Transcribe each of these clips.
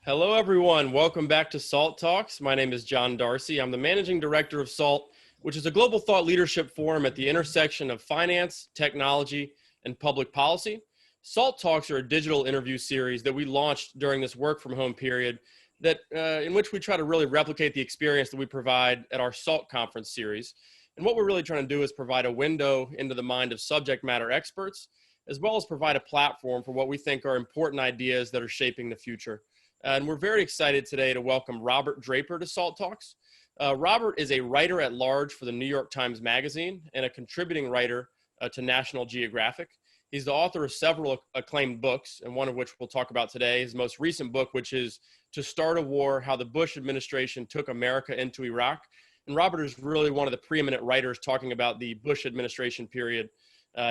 Hello, everyone. Welcome back to SALT Talks. My name is John Darcy. I'm the managing director of SALT, which is a global thought leadership forum at the intersection of finance, technology, and public policy. SALT Talks are a digital interview series that we launched during this work from home period in which we try to really replicate the experience that we provide at our SALT conference series. And what we're really trying to do is provide a window into the mind of subject matter experts, as well as provide a platform for what we think are important ideas that are shaping the future. And we're very excited today to welcome Robert Draper to SALT Talks. Robert is a writer at large for the New York Times Magazine and a contributing writer to National Geographic. He's the author of several acclaimed books, and one of which we'll talk about today, his most recent book, which is To Start a War, How the Bush Administration Took America into Iraq. And Robert is really one of the preeminent writers talking about the Bush administration period.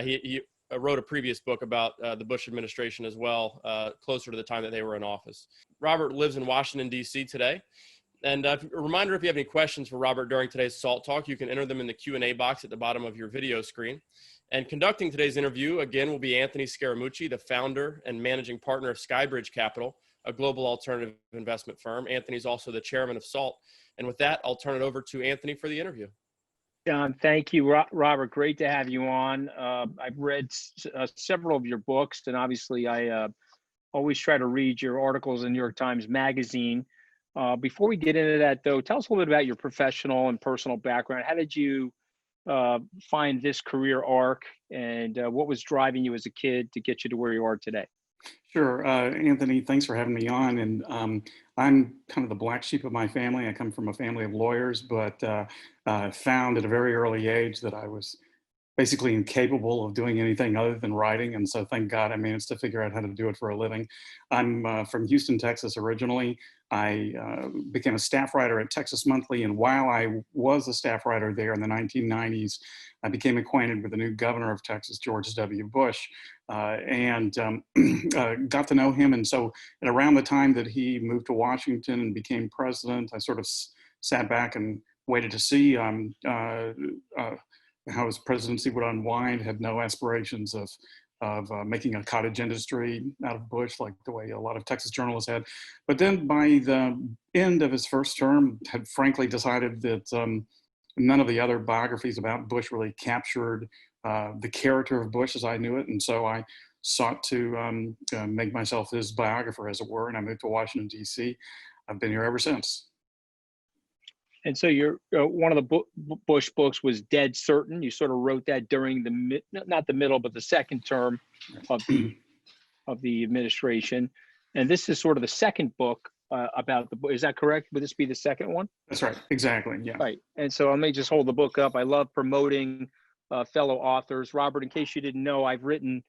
He wrote a previous book about the Bush administration as well, closer to the time that they were in office. Robert lives in Washington, D.C. today. And a reminder, if you have any questions for Robert during today's SALT Talk, you can enter them in the Q&A box at the bottom of your video screen. And conducting today's interview, again, will be Anthony Scaramucci, the founder and managing partner of Skybridge Capital, a global alternative investment firm. Anthony's also the chairman of SALT. And with that, I'll turn it over to Anthony for the interview. John, thank you, Robert. Great to have you on. I've read several of your books, and obviously I always try to read your articles in New York Times Magazine. Before we get into that, though, tell us a little bit about your professional and personal background. How did you find this career arc, and what was driving you as a kid to get you to where you are today? Sure. Anthony, thanks for having me on. And I'm kind of the black sheep of my family. I come from a family of lawyers, but found at a very early age that I was basically incapable of doing anything other than writing. And so thank God I managed to figure out how to do it for a living. I'm from Houston, Texas originally. I became a staff writer at Texas Monthly. And while I was a staff writer there in the 1990s, I became acquainted with the new governor of Texas, George W. Bush, and got to know him. And so at around the time that he moved to Washington and became president, I sort of sat back and waited to see how his presidency would unwind. Had no aspirations of making a cottage industry out of Bush, like the way a lot of Texas journalists had. But then by the end of his first term, had frankly decided that none of the other biographies about Bush really captured the character of Bush as I knew it. And so I sought to make myself his biographer, as it were, and I moved to Washington, D.C. I've been here ever since. And so you're one of the Bush books was Dead Certain. You sort of wrote that during not the middle, but the second term of the administration. And this is sort of the second book about the book. Is that correct? Would this be the second one? That's right. Exactly. Yeah. Right. And so let me just hold the book up. I love promoting fellow authors. Robert, in case you didn't know, I've written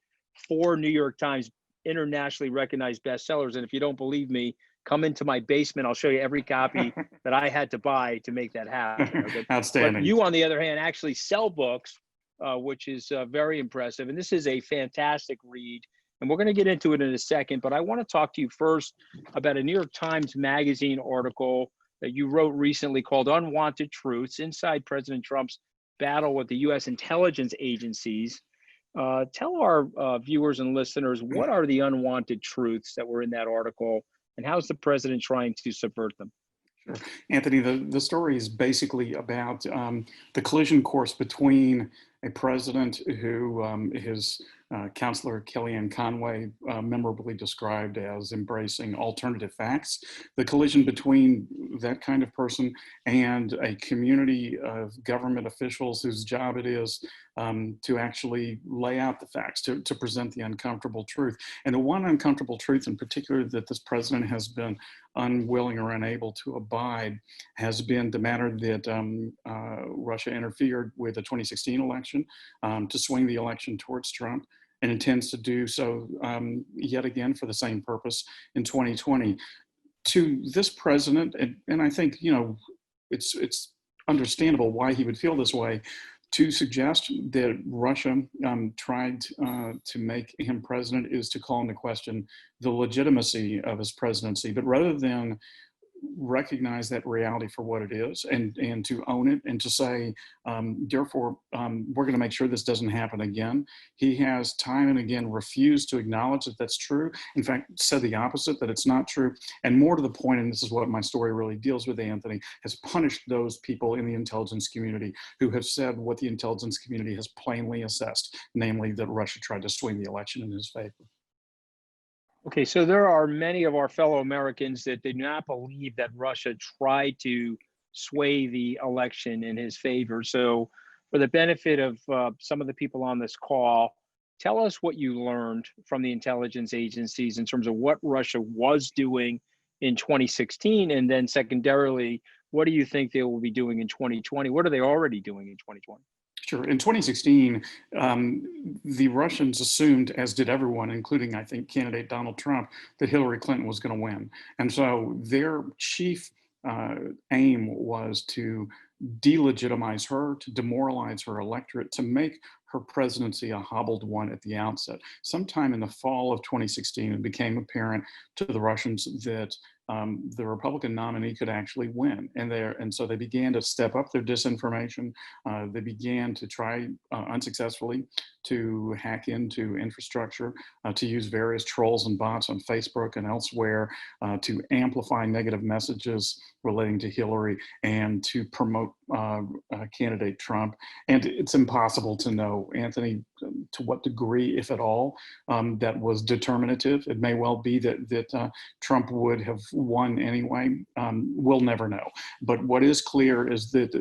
4 New York Times internationally recognized bestsellers. And if you don't believe me, come into my basement. I'll show you every copy that I had to buy to make that happen. Outstanding. But you, on the other hand, actually sell books, which is very impressive. And this is a fantastic read. And we're going to get into it in a second. But I want to talk to you first about a New York Times Magazine article that you wrote recently called Unwanted Truths Inside President Trump's Battle with the U.S. Intelligence Agencies. Tell our viewers and listeners, what are the unwanted truths that were in that article? And how's the president trying to subvert them? Sure. Anthony, the story is basically about the collision course between a president who his counselor Kellyanne Conway memorably described as embracing alternative facts, the collision between that kind of person and a community of government officials whose job it is to actually lay out the facts, to present the uncomfortable truth. And the one uncomfortable truth in particular that this president has been unwilling or unable to abide has been the matter that Russia interfered with the 2016 election to swing the election towards Trump, and intends to do so yet again for the same purpose in 2020. To this president, and I think, you know, it's understandable why he would feel this way, to suggest that Russia tried to make him president is to call into question the legitimacy of his presidency. But rather than recognize that reality for what it is, and to own it, and to say, therefore, we're going to make sure this doesn't happen again. He has time and again refused to acknowledge that that's true. In fact, said the opposite, that it's not true. And more to the point, and this is what my story really deals with, Anthony, has punished those people in the intelligence community who have said what the intelligence community has plainly assessed, namely that Russia tried to swing the election in his favor. Okay, so there are many of our fellow Americans that do not believe that Russia tried to sway the election in his favor. So, for the benefit of some of the people on this call, tell us what you learned from the intelligence agencies in terms of what Russia was doing in 2016, and then secondarily, what do you think they will be doing in 2020? What are they already doing in 2020? Sure. In 2016, the Russians assumed, as did everyone, including, I think, candidate Donald Trump, that Hillary Clinton was going to win. And so their chief aim was to delegitimize her, to demoralize her electorate, to make her presidency a hobbled one at the outset. Sometime in the fall of 2016, it became apparent to the Russians that the Republican nominee could actually win. And so they began to step up their disinformation. They began to try unsuccessfully to hack into infrastructure, to use various trolls and bots on Facebook and elsewhere, to amplify negative messages relating to Hillary and to promote candidate Trump. And it's impossible to know, Anthony, to what degree, if at all, that was determinative. It may well be that Trump would have won anyway. We'll never know. But what is clear is that,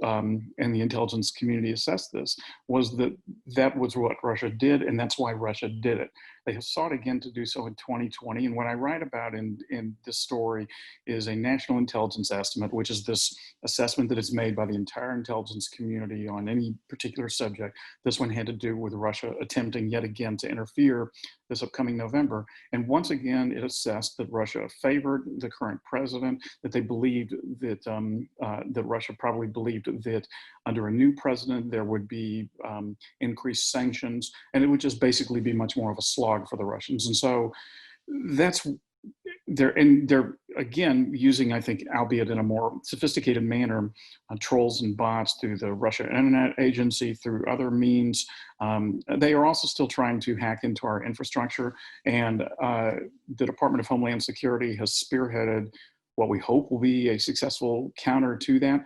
and the intelligence community assessed this, was that that was what Russia did, and that's why Russia did it. They have sought again to do so in 2020. And what I write about in this story is a national intelligence estimate, which is this assessment that is made by the entire intelligence community on any particular subject. This one had to do with Russia attempting yet again to interfere this upcoming November. And once again, it assessed that Russia favored the current president, that they believed that, that Russia probably believed that under a new president, there would be increased sanctions, and it would just basically be much more of a slog for the Russians. And so that's, they're again using, I think, albeit in a more sophisticated manner, trolls and bots through the Russia Internet Agency, through other means. They are also still trying to hack into our infrastructure, and the Department of Homeland Security has spearheaded what we hope will be a successful counter to that.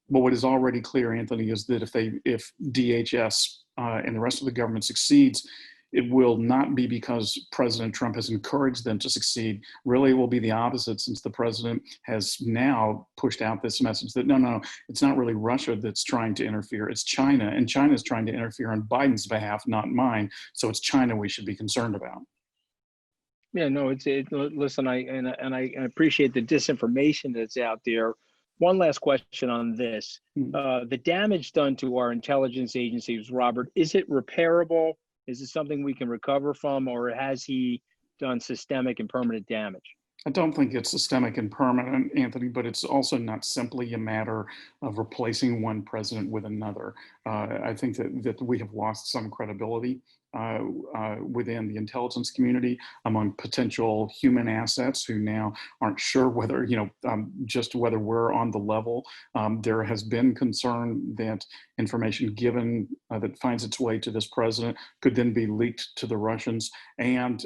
But what is already clear, Anthony, is that if DHS and the rest of the government succeeds, it will not be because President Trump has encouraged them to succeed. Really, it will be the opposite, since the president has now pushed out this message that no, it's not really Russia that's trying to interfere, it's China, and China is trying to interfere on Biden's behalf, not mine. So it's China we should be concerned about. Yeah, no, listen, I appreciate the disinformation that's out there. One last question on this. The damage done to our intelligence agencies, Robert, is it repairable? Is it something we can recover from, or has he done systemic and permanent damage? I don't think it's systemic and permanent, Anthony, but it's also not simply a matter of replacing one president with another. I think that we have lost some credibility within the intelligence community among potential human assets who now aren't sure whether, just whether we're on the level. There has been concern that information given that finds its way to this president could then be leaked to the Russians, and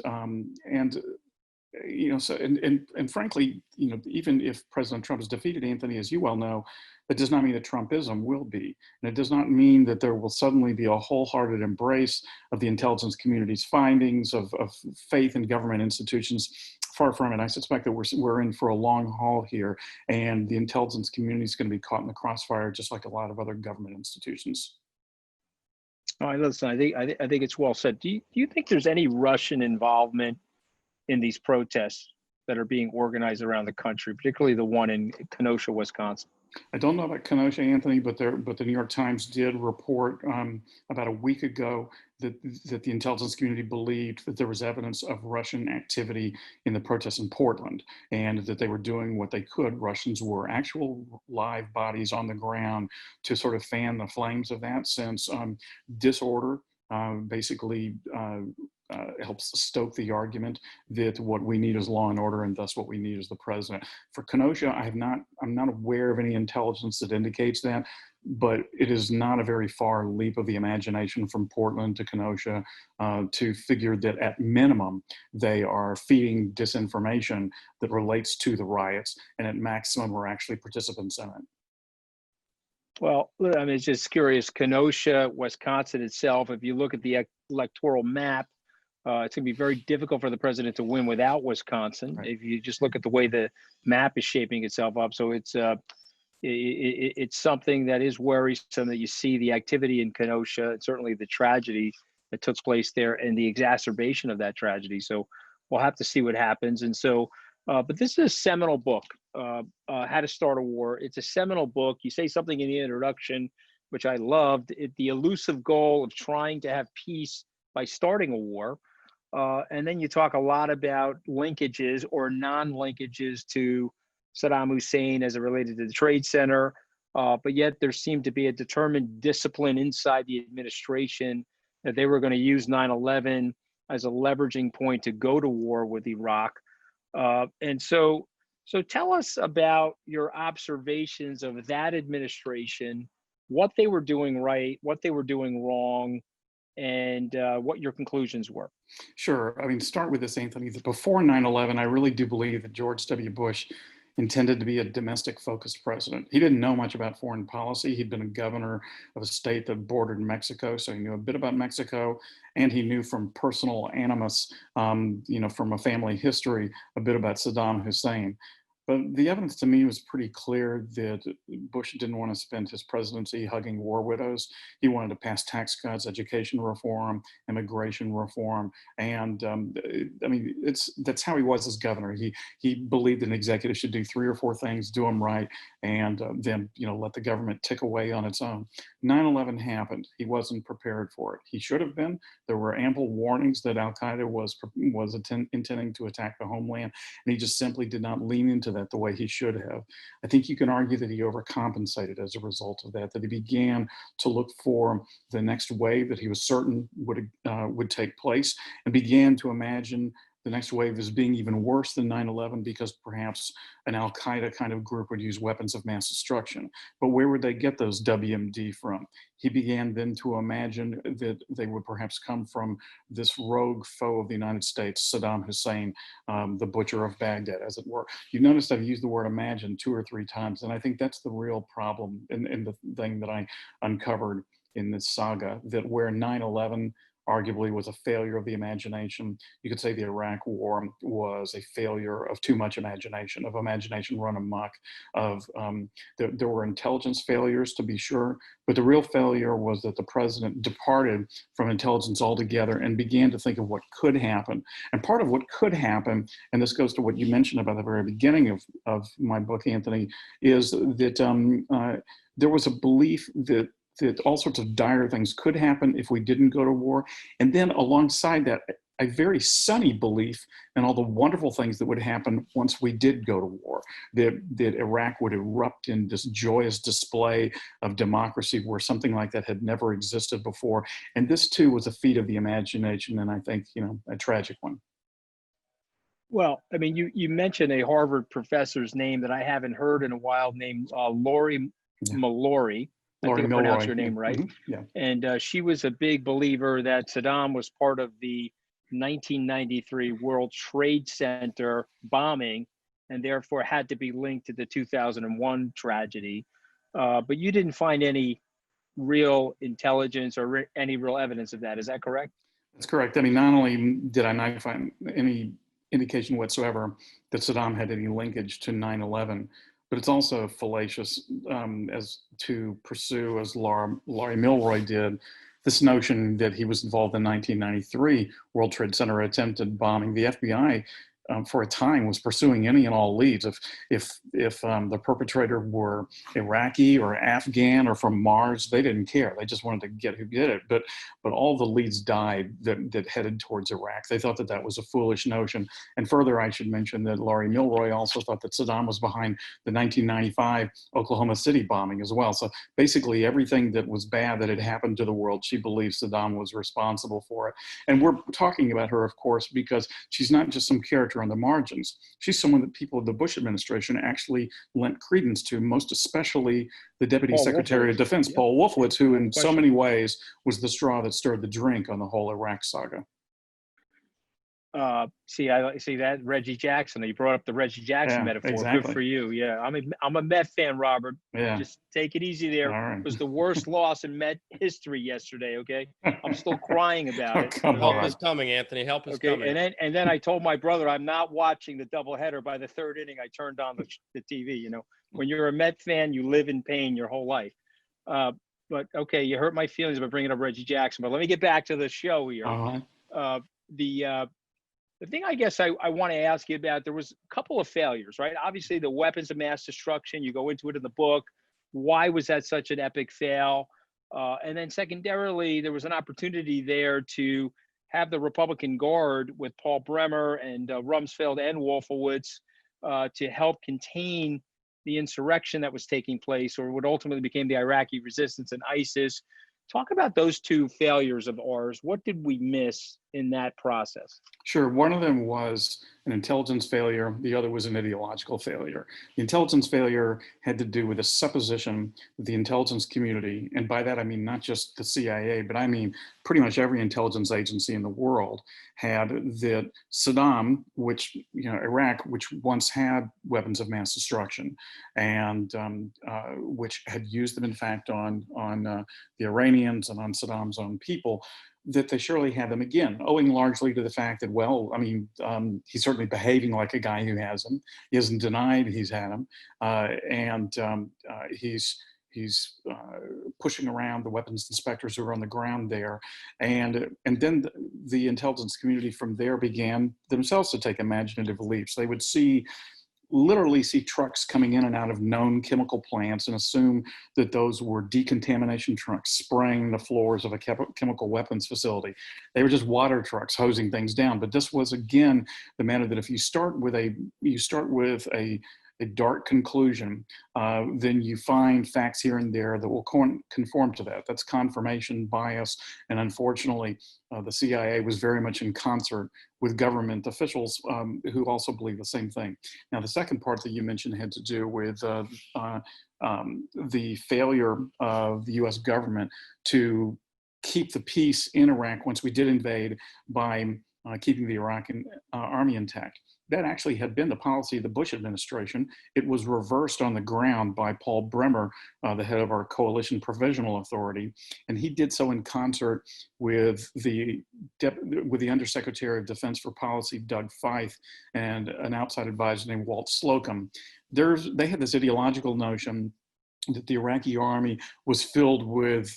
frankly, even if President Trump is defeated, Anthony, as you well know, that does not mean that Trumpism will be. And it does not mean that there will suddenly be a wholehearted embrace of the intelligence community's findings, of faith in government institutions. Far from it. I suspect that we're in for a long haul here, and the intelligence community is going to be caught in the crossfire, just like a lot of other government institutions. All right, listen, I think it's well said. Do you think there's any Russian involvement in these protests that are being organized around the country, particularly the one in Kenosha, Wisconsin? I don't know about Kenosha, Anthony, but the New York Times did report about a week ago that the intelligence community believed that there was evidence of Russian activity in the protests in Portland, and that they were doing what they could. Russians were actual live bodies on the ground to sort of fan the flames of that, since disorder, basically helps stoke the argument that what we need is law and order, and thus what we need is the president. For Kenosha, I'm not aware of any intelligence that indicates that, but it is not a very far leap of the imagination from Portland to Kenosha to figure that at minimum they are feeding disinformation that relates to the riots, and at maximum are actually participants in it. Well, I mean, it's just curious. Kenosha, Wisconsin itself, if you look at the electoral map, it's going to be very difficult for the president to win without Wisconsin. Right. If you just look at the way the map is shaping itself up. So it's something that is worrisome, that you see the activity in Kenosha, and certainly the tragedy that took place there and the exacerbation of that tragedy. So we'll have to see what happens. And so, but this is a seminal book, How to Start a War. It's a seminal book. You say something in the introduction, which I loved, the elusive goal of trying to have peace by starting a war. And then you talk a lot about linkages or non-linkages to Saddam Hussein as it related to the Trade Center, but yet there seemed to be a determined discipline inside the administration that they were going to use 9/11 as a leveraging point to go to war with Iraq. And so tell us about your observations of that administration, what they were doing right, what they were doing wrong, and what your conclusions were. Sure. I mean, start with this, Anthony, that before 9/11, I really do believe that George W. Bush intended to be a domestic focused president. He didn't know much about foreign policy. He'd been a governor of a state that bordered Mexico, so he knew a bit about Mexico, and he knew from personal animus, from a family history, a bit about Saddam Hussein. But the evidence to me was pretty clear that Bush didn't want to spend his presidency hugging war widows. He wanted to pass tax cuts, education reform, immigration reform, and that's how he was as governor. He believed an executive should do 3 or 4 things, do them right, and then let the government tick away on its own. 9/11 happened. He wasn't prepared for it. He should have been. There were ample warnings that Al Qaeda was intending to attack the homeland, and he just simply did not lean into that the way he should have. I think you can argue that he overcompensated as a result of that he began to look for the next wave that he was certain would take place, and began to imagine the next wave as being even worse than 9/11 because perhaps an Al Qaeda kind of group would use weapons of mass destruction. But where would they get those WMD from? He began then to imagine that they would perhaps come from this rogue foe of the United States, Saddam Hussein, the butcher of Baghdad, as it were. You noticed I've used the word imagine 2 or 3 times, and I think that's the real problem in the thing that I uncovered in this saga, that where 9/11 arguably was a failure of the imagination, you could say the Iraq War was a failure of too much imagination, of imagination run amok, there were intelligence failures to be sure, but the real failure was that the president departed from intelligence altogether and began to think of what could happen. And part of what could happen, and this goes to what you mentioned about the very beginning of my book, Anthony, is that there was a belief that all sorts of dire things could happen if we didn't go to war. And then alongside that, a very sunny belief in all the wonderful things that would happen once we did go to war, that Iraq would erupt in this joyous display of democracy where something like that had never existed before. And this too was a feat of the imagination, and I think, a tragic one. Well, I mean, you mentioned a Harvard professor's name that I haven't heard in a while, named Laurie Mallory. I think I pronounced your name right. Mm-hmm. Yeah. And she was a big believer that Saddam was part of the 1993 World Trade Center bombing, and therefore had to be linked to the 2001 tragedy. But you didn't find any real intelligence or any real evidence of that. Is that correct? That's correct. I mean, not only did I not find any indication whatsoever that Saddam had any linkage to 9/11, but it's also fallacious as to pursue, as Laurie Mallory did, this notion that he was involved in 1993 World Trade Center attempted bombing. The FBI for a time, was pursuing any and all leads. If the perpetrator were Iraqi or Afghan or from Mars, they didn't care. They just wanted to get who did it. But all the leads died that headed towards Iraq. They thought that that was a foolish notion. And further, I should mention that Laurie Mallory also thought that Saddam was behind the 1995 Oklahoma City bombing as well. So basically, everything that was bad that had happened to the world, she believes Saddam was responsible for it. And we're talking about her, of course, because she's not just some character on the margins. She's someone that people of the Bush administration actually lent credence to, most especially the Deputy Secretary of Defense, Paul Wolfowitz, who in so many ways was the straw that stirred the drink on the whole Iraq saga. I see that Reggie Jackson. You brought up the Reggie Jackson metaphor. Exactly. Good for you. Yeah, I'm a Met fan, Robert. Yeah. Just take it easy there. Right. It was the worst loss in Met history yesterday. Okay, I'm still crying about it. Help is coming, Anthony. Help is coming. And then I told my brother I'm not watching the doubleheader. By the third inning, I turned on the TV. You know, when you're a Met fan, you live in pain your whole life. But okay, you hurt my feelings by bringing up Reggie Jackson. But let me get back to the show here. The thing I guess I want to ask you about, there was a couple of failures, right? Obviously, the weapons of mass destruction, you go into it in the book. Why was that such an epic fail? And then secondarily, there was an opportunity there to have the Republican Guard with Paul Bremer and Rumsfeld and Wolfowitz to help contain the insurrection that was taking place, or what ultimately became the Iraqi resistance and ISIS. Talk about those two failures of ours. What did we miss in that process? Sure. One of them was an intelligence failure. The other was an ideological failure. The intelligence failure had to do with a supposition that the intelligence community, and by that I mean not just the CIA, but I mean pretty much every intelligence agency in the world, had that Saddam, which, Iraq, which once had weapons of mass destruction, and which had used them in fact on the Iranians and on Saddam's own people, that they surely had them again, owing largely to the fact that, well, I mean, he's certainly behaving like a guy who has them. He hasn't denied he's had them, and he's pushing around the weapons inspectors who are on the ground there, and then the intelligence community from there began themselves to take imaginative leaps. They would literally see trucks coming in and out of known chemical plants and assume that those were decontamination trucks spraying the floors of a chemical weapons facility. They were just water trucks hosing things down. But this was, again, the manner that if you start with a dark conclusion, then you find facts here and there that will conform to that. That's confirmation bias. And unfortunately, the CIA was very much in concert with government officials who also believe the same thing. Now, the second part that you mentioned had to do with the failure of the US government to keep the peace in Iraq once we did invade by keeping the Iraqi army intact. That actually had been the policy of the Bush administration. It was reversed on the ground by Paul Bremer, the head of our coalition provisional authority, and he did so in concert with the Undersecretary of Defense for Policy, Doug Feith, and an outside advisor named Walt Slocum. They had this ideological notion that the Iraqi army was filled with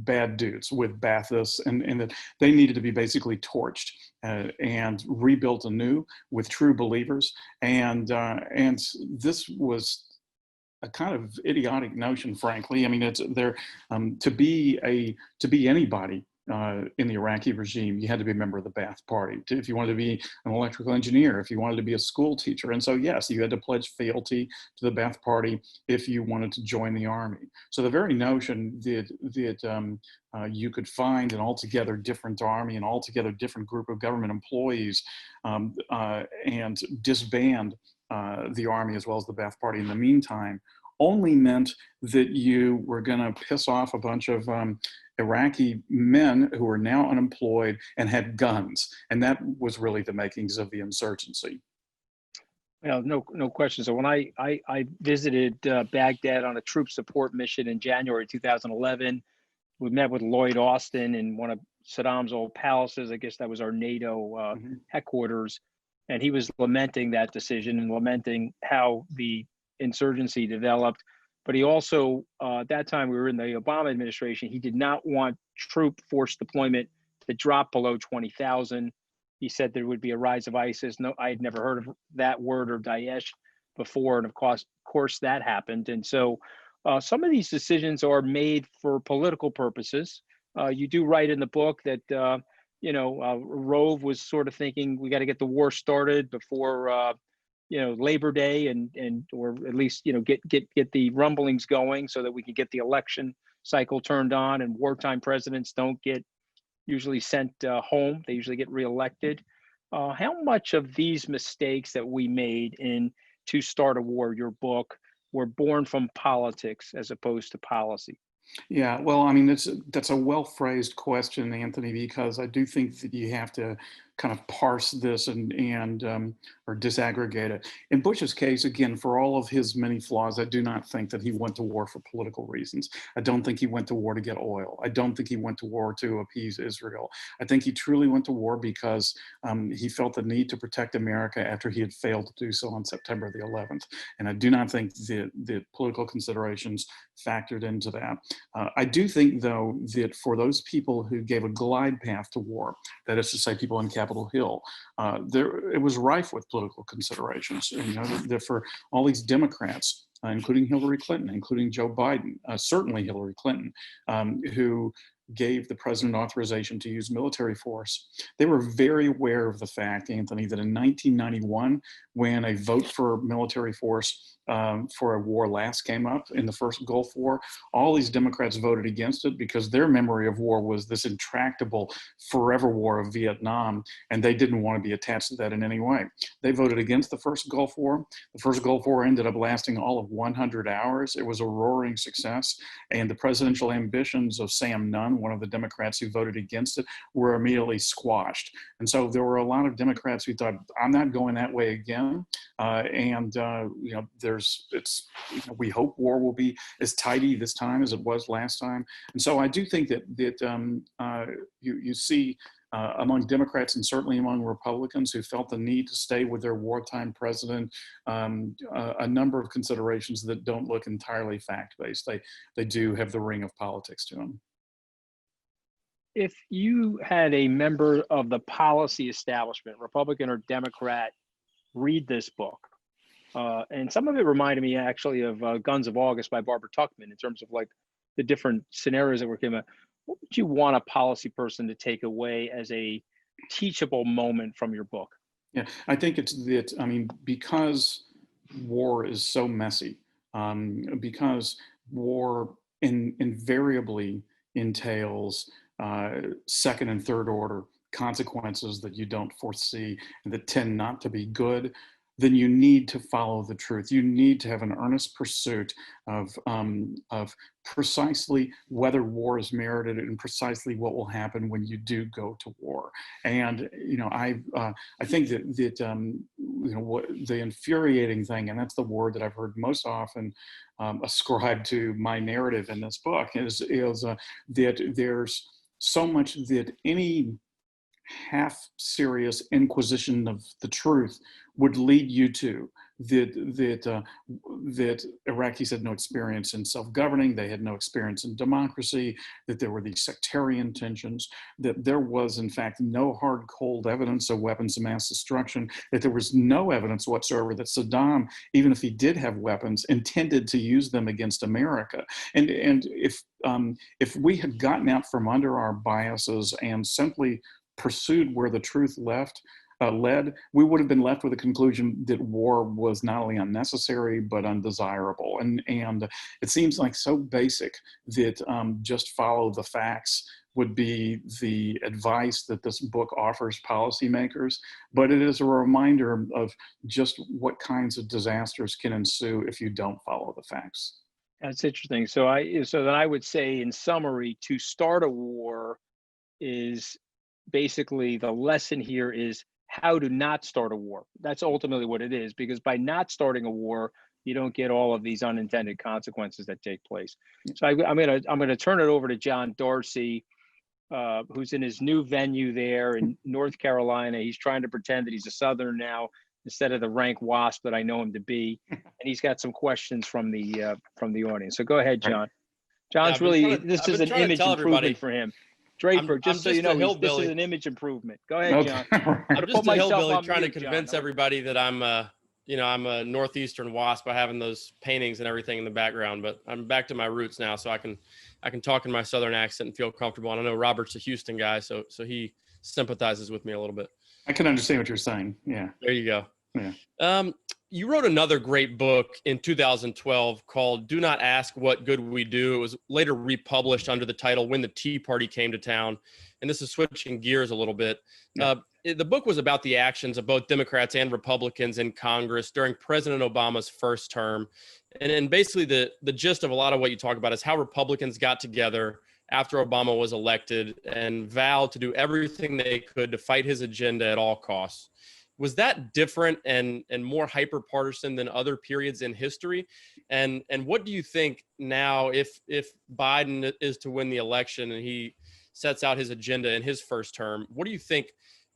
bad dudes, with Baathists, and that they needed to be basically torched and rebuilt anew with true believers. And this was a kind of idiotic notion, frankly. I mean, it's there to be anybody in the Iraqi regime, you had to be a member of the Ba'ath Party. If you wanted to be an electrical engineer, if you wanted to be a school teacher. And so, yes, you had to pledge fealty to the Ba'ath Party if you wanted to join the army. So the very notion that you could find an altogether different army, an altogether different group of government employees, and disband the army as well as the Ba'ath Party in the meantime, only meant that you were going to piss off a bunch of Iraqi men who were now unemployed and had guns. And that was really the makings of the insurgency. Well, no question. So when I visited Baghdad on a troop support mission in January 2011, we met with Lloyd Austin in one of Saddam's old palaces. I guess that was our NATO headquarters. And he was lamenting that decision and lamenting how the insurgency developed. But he also, at that time, we were in the Obama administration, he did not want troop force deployment to drop below 20,000. he said there would be a rise of ISIS. No, I had never heard of that word or Daesh before, and of course that happened. And so some of these decisions are made for political purposes. You do write in the book that Rove was sort of thinking we got to get the war started before Labor Day, and or at least get the rumblings going so that we can get the election cycle turned on. And wartime presidents don't get usually sent home; they usually get reelected. How much of these mistakes that we made in To Start a War, your book, were born from politics as opposed to policy? Yeah, well, I mean, that's a well-phrased question, Anthony, because I do think that you have to kind of parse this and or disaggregate it. In Bush's case, again, for all of his many flaws, I do not think that he went to war for political reasons. I don't think he went to war to get oil. I don't think he went to war to appease Israel. I think he truly went to war because he felt the need to protect America after he had failed to do so on September the 11th. And I do not think that the political considerations factored into that. I do think, though, that for those people who gave a glide path to war, that is to say, people on Capitol Hill, it was rife with political considerations. And, for all these Democrats, including Hillary Clinton, including Joe Biden, certainly Hillary Clinton, who gave the president authorization to use military force. They were very aware of the fact, Anthony, that in 1991, when a vote for military force for a war last came up in the first Gulf War, all these Democrats voted against it because their memory of war was this intractable forever war of Vietnam, and they didn't want to be attached to that in any way. They voted against the first Gulf War. The first Gulf War ended up lasting all of 100 hours. It was a roaring success, and the presidential ambitions of Sam Nunn, one of the Democrats who voted against it, were immediately squashed. And so there were a lot of Democrats who thought, I'm not going that way again. We hope war will be as tidy this time as it was last time. And so I do think that you see among Democrats and certainly among Republicans who felt the need to stay with their wartime president, a number of considerations that don't look entirely fact-based. They do have the ring of politics to them. If you had a member of the policy establishment, Republican or Democrat, read this book, and some of it reminded me actually of Guns of August by Barbara Tuchman in terms of like the different scenarios that were given. What would you want a policy person to take away as a teachable moment from your book? Yeah, I think it's that, I mean, because war is so messy, because war invariably entails second and third order consequences that you don't foresee and that tend not to be good, then you need to follow the truth. You need to have an earnest pursuit of precisely whether war is merited and precisely what will happen when you do go to war. And I think that what the infuriating thing, and that's the word that I've heard most often ascribed to my narrative in this book, is that there's so much that any half-serious inquisition of the truth would lead you to, that Iraqis had no experience in self-governing, they had no experience in democracy, that there were these sectarian tensions, that there was in fact no hard cold evidence of weapons of mass destruction, that there was no evidence whatsoever that Saddam, even if he did have weapons, intended to use them against America. And if we had gotten out from under our biases and simply pursued where the truth led, we would have been left with a conclusion that war was not only unnecessary but undesirable. And it seems like so basic that just follow the facts would be the advice that this book offers policymakers, but it is a reminder of just what kinds of disasters can ensue if you don't follow the facts. That's interesting. So then I would say, in summary, To Start a War is basically, the lesson here is how to not start a war. That's ultimately what it is, because by not starting a war, you don't get all of these unintended consequences that take place. So I'm gonna turn it over to John Darcy, who's in his new venue there in North Carolina. He's trying to pretend that he's a Southerner now instead of the rank wasp that I know him to be, and he's got some questions from the audience. So go ahead, John. John's this is an image improvement for him. Draper, I'm just so you just a know, this is hillbilly. an image improvement. Go ahead, Okay. John. I'm To just put a myself hillbilly on trying to mute, John. convince everybody that I'm a northeastern wasp by having those paintings and everything in the background. But I'm back to my roots now, so I can talk in my southern accent and feel comfortable. And I know Robert's a Houston guy, so he sympathizes with me a little bit. I can understand what you're saying. Yeah. There you go. Yeah. You wrote another great book in 2012 called "Do Not Ask What Good We Do." It was later republished under the title "When the Tea Party Came to Town," and this is switching gears a little bit. Yeah. The book was about the actions of both Democrats and Republicans in Congress during President Obama's first term, and basically the gist of a lot of what you talk about is how Republicans got together after Obama was elected and vowed to do everything they could to fight his agenda at all costs. Was that different and more hyper partisan than other periods in history? And what do you think now if Biden is to win the election and he sets out his agenda in his first term, what do you think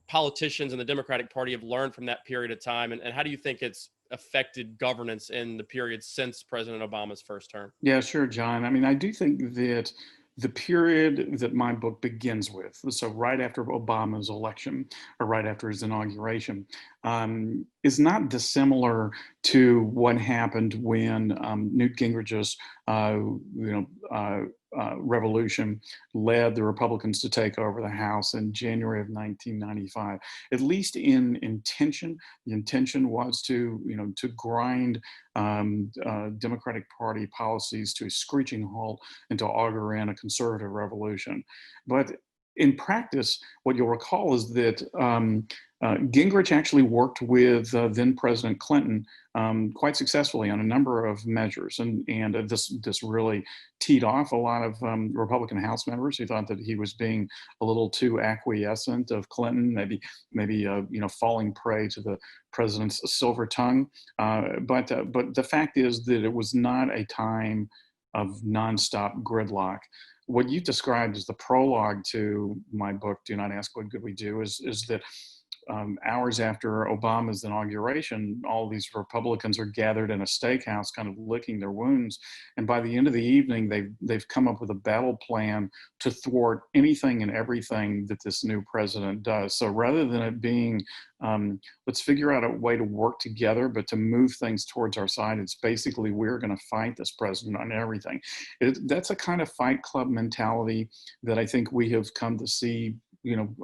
politicians in the Democratic Party have learned from that period of time? And how do you think it's affected governance in the period since President Obama's first term? Yeah, sure, John. I mean, I do think that the period that my book begins with, so right after Obama's election or right after his inauguration, is not dissimilar to what happened when Newt Gingrich's, revolution led the Republicans to take over the House in January of 1995. At least in intention, the intention was to grind Democratic Party policies to a screeching halt and to augur in a conservative revolution. But in practice, what you'll recall is that Gingrich actually worked with then President Clinton quite successfully on a number of measures, and this really teed off a lot of Republican House members who thought that he was being a little too acquiescent of Clinton, maybe falling prey to the president's silver tongue. But the fact is that it was not a time of nonstop gridlock. What you described as the prologue to my book, Do Not Ask What Good We Do, is that hours after Obama's inauguration, all these Republicans are gathered in a steakhouse, kind of licking their wounds. And by the end of the evening, they've come up with a battle plan to thwart anything and everything that this new president does. So rather than it being, let's figure out a way to work together, but to move things towards our side, it's basically, we're going to fight this president on everything. That's a kind of Fight Club mentality that I think we have come to see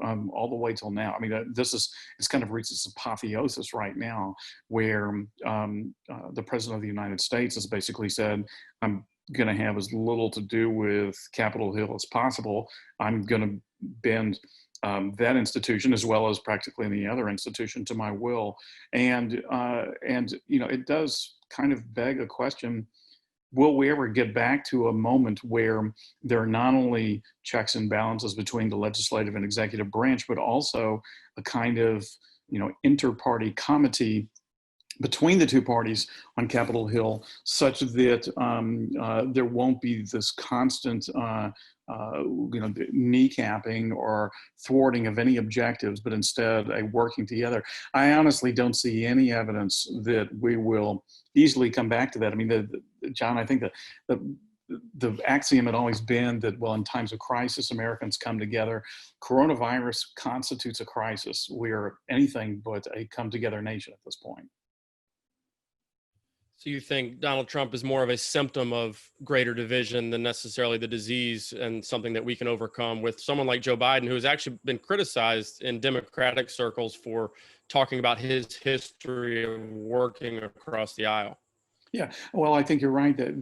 all the way till now. I mean, it's kind of reached its apotheosis right now, where the president of the United States has basically said, I'm going to have as little to do with Capitol Hill as possible. I'm going to bend that institution, as well as practically any other institution, to my will. And it does kind of beg a question: will we ever get back to a moment where there are not only checks and balances between the legislative and executive branch, but also a kind of, inter-party comity between the two parties on Capitol Hill, such that there won't be this constant, kneecapping or thwarting of any objectives, but instead a working together. I honestly don't see any evidence that we will easily come back to that. I mean, John, I think that the axiom had always been that, well, in times of crisis, Americans come together. Coronavirus constitutes a crisis. We are anything but a come-together nation at this point. So you think Donald Trump is more of a symptom of greater division than necessarily the disease, and something that we can overcome with someone like Joe Biden, who has actually been criticized in Democratic circles for talking about his history of working across the aisle? Yeah, well, I think you're right yeah,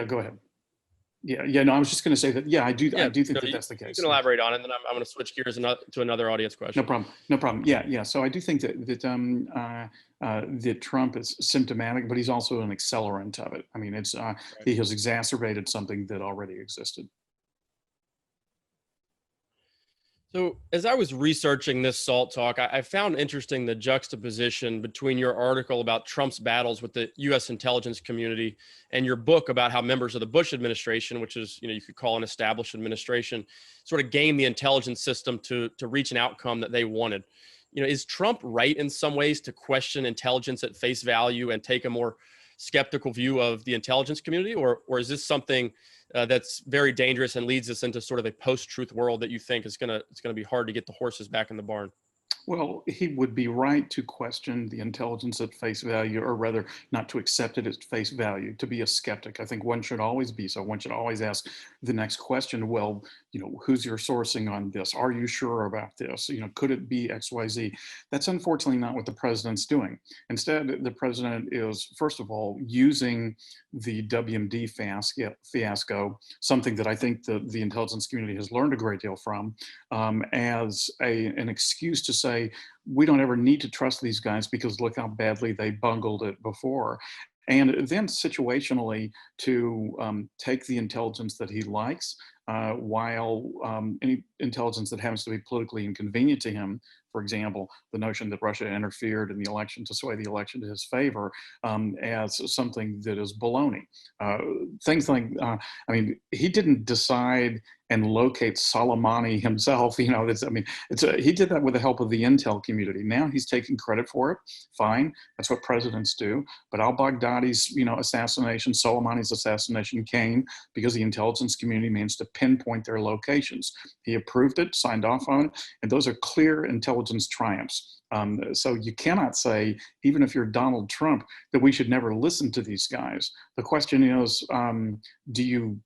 go ahead. Yeah, no, I was just going to say that, I do think that that's the case. You can elaborate on it, and then I'm going to switch gears to another audience question. No problem. Yeah. So I do think that Trump is symptomatic, but he's also an accelerant of it. I mean, right. He has exacerbated something that already existed. So as I was researching this SALT talk, I found interesting the juxtaposition between your article about Trump's battles with the U.S. intelligence community and your book about how members of the Bush administration, which is, you could call an established administration, sort of game the intelligence system to reach an outcome that they wanted. Is Trump right in some ways to question intelligence at face value and take a more skeptical view of the intelligence community, or is this something that's very dangerous and leads us into sort of a post-truth world that you think it's gonna be hard to get the horses back in the barn? Well, he would be right to question the intelligence at face value, or rather, not to accept it at face value, to be a skeptic. I think one should always be so. One should always ask the next question, well, who's your sourcing on this? Are you sure about this? Could it be XYZ? That's unfortunately not what the president's doing. Instead, the president is, first of all, using the WMD fiasco, something that I think the intelligence community has learned a great deal from, as an excuse to say, we don't ever need to trust these guys because look how badly they bungled it before. And then situationally to take the intelligence that he likes, while any intelligence that happens to be politically inconvenient to him, for example, the notion that Russia interfered in the election to sway the election to his favor, as something that is baloney. Things like, he didn't decide and locate Soleimani himself. He did that with the help of the intel community. Now he's taking credit for it. Fine, that's what presidents do. But al-Baghdadi's, assassination, Soleimani's assassination came because the intelligence community managed to pinpoint their locations. He approved it, signed off on it, and those are clear intelligence triumphs. So you cannot say, even if you're Donald Trump, that we should never listen to these guys. The question is, do you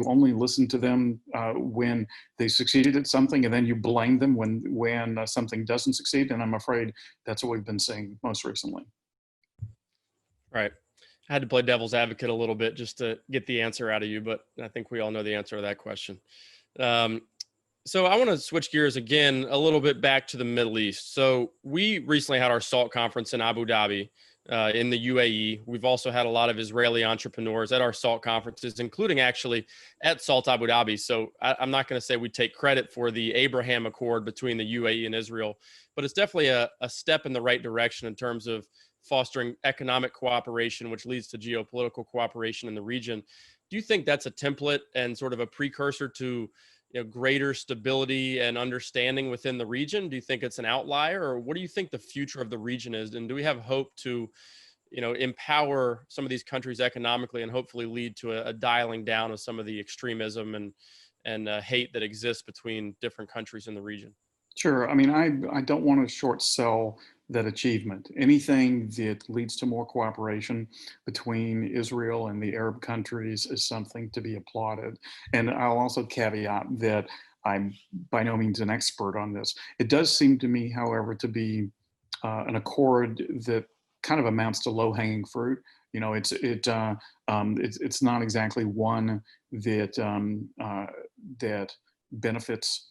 only listen to them when they succeeded at something, and then you blame them when something doesn't succeed? And I'm afraid that's what we've been seeing most recently. Right. I had to play devil's advocate a little bit just to get the answer out of you, but I think we all know the answer to that question. So I want to switch gears again a little bit back to the Middle East. So we recently had our SALT conference in Abu Dhabi in the UAE. We've also had a lot of Israeli entrepreneurs at our SALT conferences, including actually at SALT Abu Dhabi. So I'm not going to say we take credit for the Abraham Accord between the UAE and Israel, but it's definitely a step in the right direction in terms of fostering economic cooperation, which leads to geopolitical cooperation in the region. Do you think that's a template and sort of a precursor to greater stability and understanding within the region? Do you think it's an outlier, or what do you think the future of the region is? And do we have hope to, empower some of these countries economically and hopefully lead to a dialing down of some of the extremism and hate that exists between different countries in the region? Sure. I don't want to short sell that achievement. Anything that leads to more cooperation between Israel and the Arab countries is something to be applauded. And I'll also caveat that I'm by no means an expert on this. It does seem to me, however, to be an accord that kind of amounts to low-hanging fruit. It's not exactly one that that benefits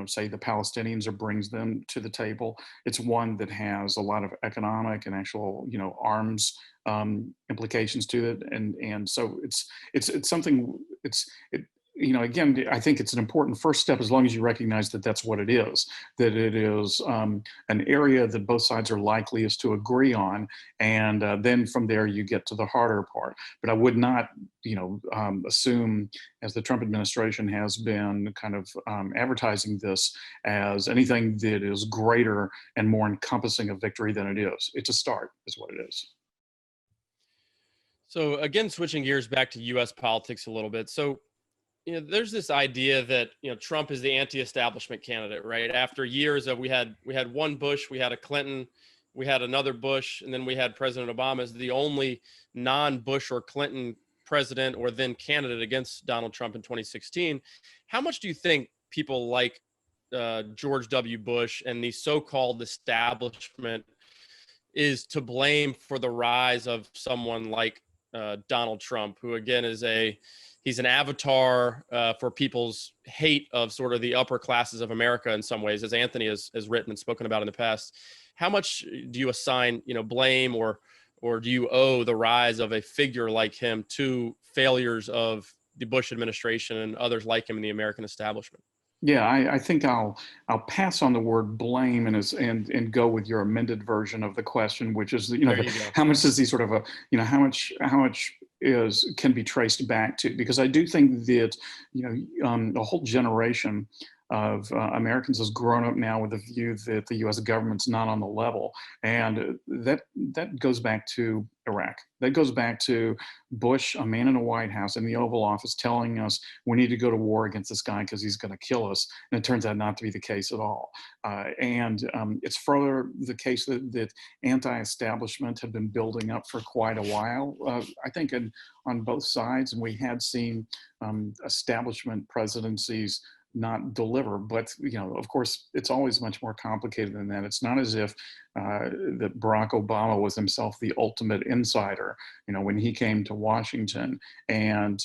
say the Palestinians or brings them to the table. It's one that has a lot of economic and actual, arms implications to it, and so it's something. Again, I think it's an important first step as long as you recognize that that's what it is. That it is an area that both sides are likeliest to agree on, and then from there you get to the harder part. But I would not, assume, as the Trump administration has been kind of advertising this, as anything that is greater and more encompassing of victory than it is. It's a start, is what it is. So again, switching gears back to U.S. politics a little bit. So there's this idea that, Trump is the anti-establishment candidate, right? After years of we had one Bush, we had a Clinton, we had another Bush, and then we had President Obama as the only non-Bush or Clinton president or then candidate against Donald Trump in 2016. How much do you think people like George W. Bush and the so-called establishment is to blame for the rise of someone like Donald Trump, who again he's an avatar for people's hate of sort of the upper classes of America in some ways, as Anthony has written and spoken about in the past. How much do you assign, blame or do you owe the rise of a figure like him to failures of the Bush administration and others like him in the American establishment? Yeah, I think I'll pass on the word blame and go with your amended version of the question, which is how much does he sort of how much can be traced back to, because I do think that a whole generation of Americans has grown up now with the view that the U.S. government's not on the level. And that goes back to Iraq. That goes back to Bush, a man in a White House in the Oval Office, telling us we need to go to war against this guy because he's going to kill us. And it turns out not to be the case at all. It's further the case that anti-establishment had been building up for quite a while, I think on both sides. And we had seen establishment presidencies not deliver. But, of course, it's always much more complicated than that. It's not as if that Barack Obama was himself the ultimate insider, when he came to Washington. And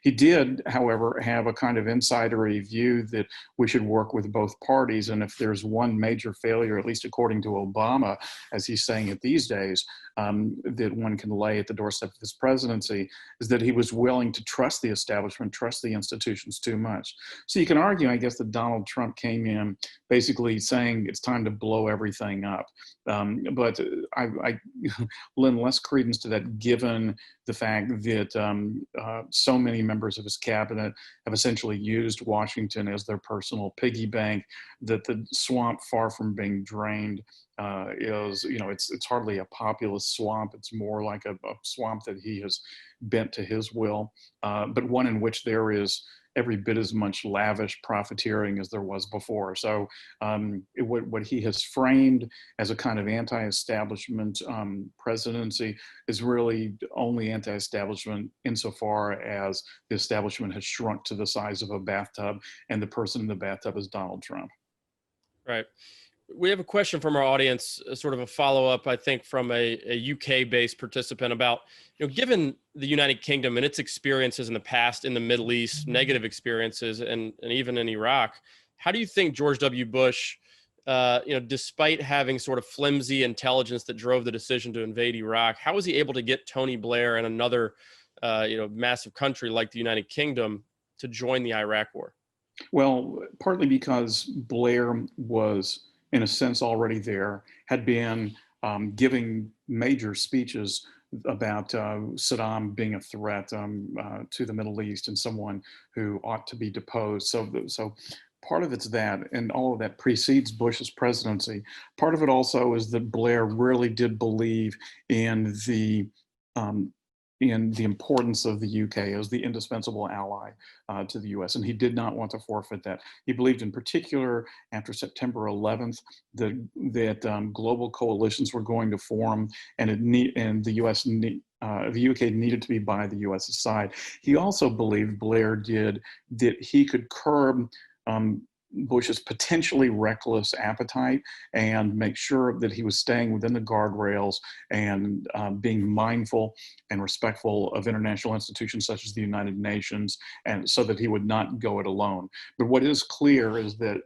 he did, however, have a kind of insidery view that we should work with both parties. And if there's one major failure, at least according to Obama, as he's saying it these days, that one can lay at the doorstep of his presidency, is that he was willing to trust the establishment, trust the institutions too much. So you can argue, I guess, that Donald Trump came in basically saying it's time to blow everything up. But I lend less credence to that, given the fact that so many members of his cabinet have essentially used Washington as their personal piggy bank, that the swamp, far from being drained, is, it's hardly a populist swamp. It's more like a swamp that he has bent to his will, but one in which there is every bit as much lavish profiteering as there was before. So what he has framed as a kind of anti-establishment presidency is really only anti-establishment insofar as the establishment has shrunk to the size of a bathtub, and the person in the bathtub is Donald Trump. Right. We have a question from our audience, sort of a follow-up, I think, from a UK-based participant about, given the United Kingdom and its experiences in the past in the Middle East, negative experiences, and even in Iraq, how do you think George W. Bush, despite having sort of flimsy intelligence that drove the decision to invade Iraq, how was he able to get Tony Blair and another, massive country like the United Kingdom to join the Iraq War? Well, partly because Blair was, in a sense, already there, had been giving major speeches about Saddam being a threat to the Middle East and someone who ought to be deposed. So part of it's that, and all of that precedes Bush's presidency. Part of it also is that Blair really did believe in the importance of the UK as the indispensable ally to the US, and he did not want to forfeit that. He believed, in particular, after September 11th, that global coalitions were going to form, and the UK needed to be by the US's side. He also believed, Blair did, that he could curb Bush's potentially reckless appetite and make sure that he was staying within the guardrails and being mindful and respectful of international institutions such as the United Nations, and so that he would not go it alone. But what is clear is that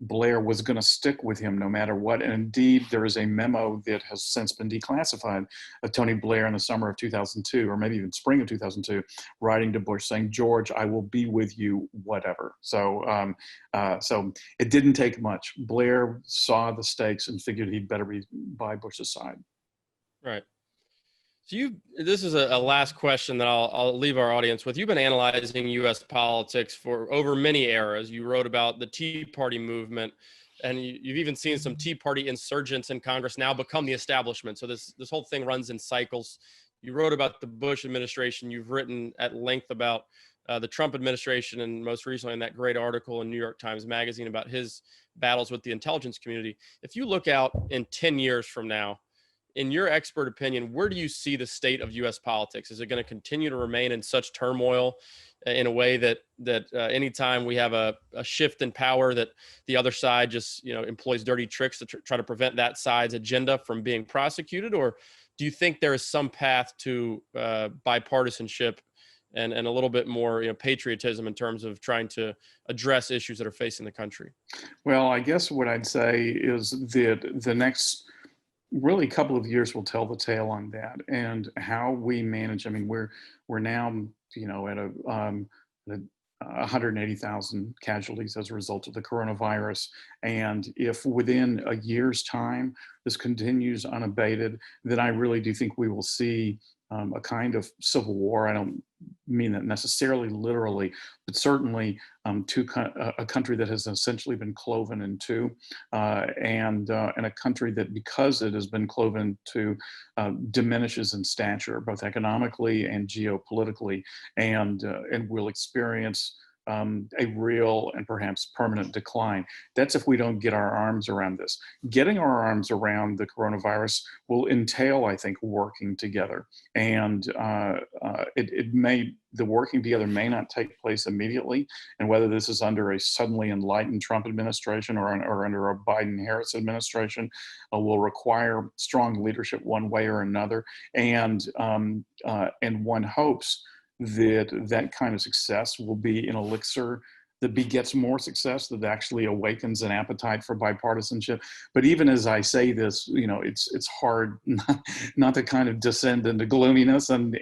Blair was going to stick with him no matter what. And indeed, there is a memo that has since been declassified of Tony Blair in the summer of 2002, or maybe even spring of 2002, writing to Bush saying, "George, I will be with you, whatever." So it didn't take much. Blair saw the stakes and figured he'd better be by Bush's side. Right. So this is a last question that I'll leave our audience with. You've been analyzing U.S. politics for over many eras. You wrote about the Tea Party movement, and you've even seen some Tea Party insurgents in Congress now become the establishment. So this whole thing runs in cycles. You wrote about the Bush administration. You've written at length about the Trump administration, and most recently in that great article in New York Times Magazine about his battles with the intelligence community. If you look out in 10 years from now, in your expert opinion, where do you see the state of U.S. politics? Is it going to continue to remain in such turmoil in a way that anytime we have a shift in power, that the other side just employs dirty tricks to try to prevent that side's agenda from being prosecuted? Or do you think there is some path to bipartisanship and a little bit more patriotism in terms of trying to address issues that are facing the country? Well, I guess what I'd say is that the next really couple of years will tell the tale on that, and how we manage. I mean, we're now at 180,000 casualties as a result of the coronavirus, and if within a year's time this continues unabated, then I really do think we will see a kind of civil war. I don't mean that necessarily literally, but certainly a country that has essentially been cloven in two, and a country that, because it has been cloven in two, diminishes in stature, both economically and geopolitically, and will experience a real and perhaps permanent decline. That's if we don't get our arms around this. Getting our arms around the coronavirus will entail, I think, working together. And the working together may not take place immediately. And whether this is under a suddenly enlightened Trump administration or under a Biden-Harris administration, will require strong leadership one way or another. And one hopes that kind of success will be an elixir that begets more success, that actually awakens an appetite for bipartisanship. But even as I say this, it's hard not to kind of descend into gloominess and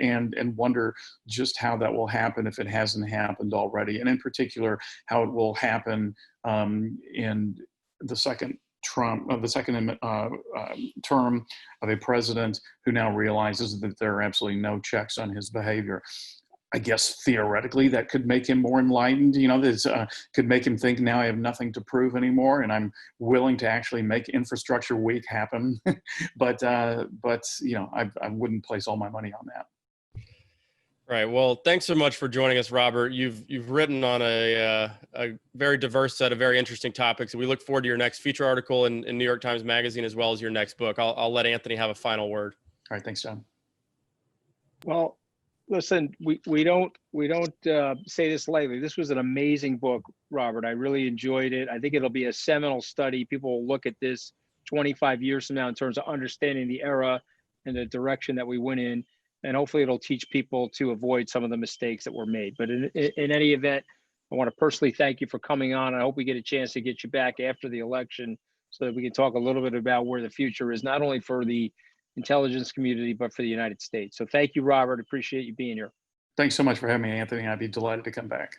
wonder just how that will happen if it hasn't happened already, and in particular how it will happen in the second term of a president who now realizes that there are absolutely no checks on his behavior. I guess theoretically that could make him more enlightened. This could make him think, now I have nothing to prove anymore, and I'm willing to actually make infrastructure week happen. but I wouldn't place all my money on that. Right. Well, thanks so much for joining us, Robert. You've written on a very diverse set of very interesting topics. We look forward to your next feature article in New York Times Magazine, as well as your next book. I'll let Anthony have a final word. All right. Thanks, John. Well, listen, we don't say this lightly. This was an amazing book, Robert. I really enjoyed it. I think it'll be a seminal study. People will look at this 25 years from now in terms of understanding the era and the direction that we went in. And hopefully it'll teach people to avoid some of the mistakes that were made. But in any event, I want to personally thank you for coming on. I hope we get a chance to get you back after the election so that we can talk a little bit about where the future is, not only for the intelligence community, but for the United States. So thank you, Robert. Appreciate you being here. Thanks so much for having me, Anthony. I'd be delighted to come back.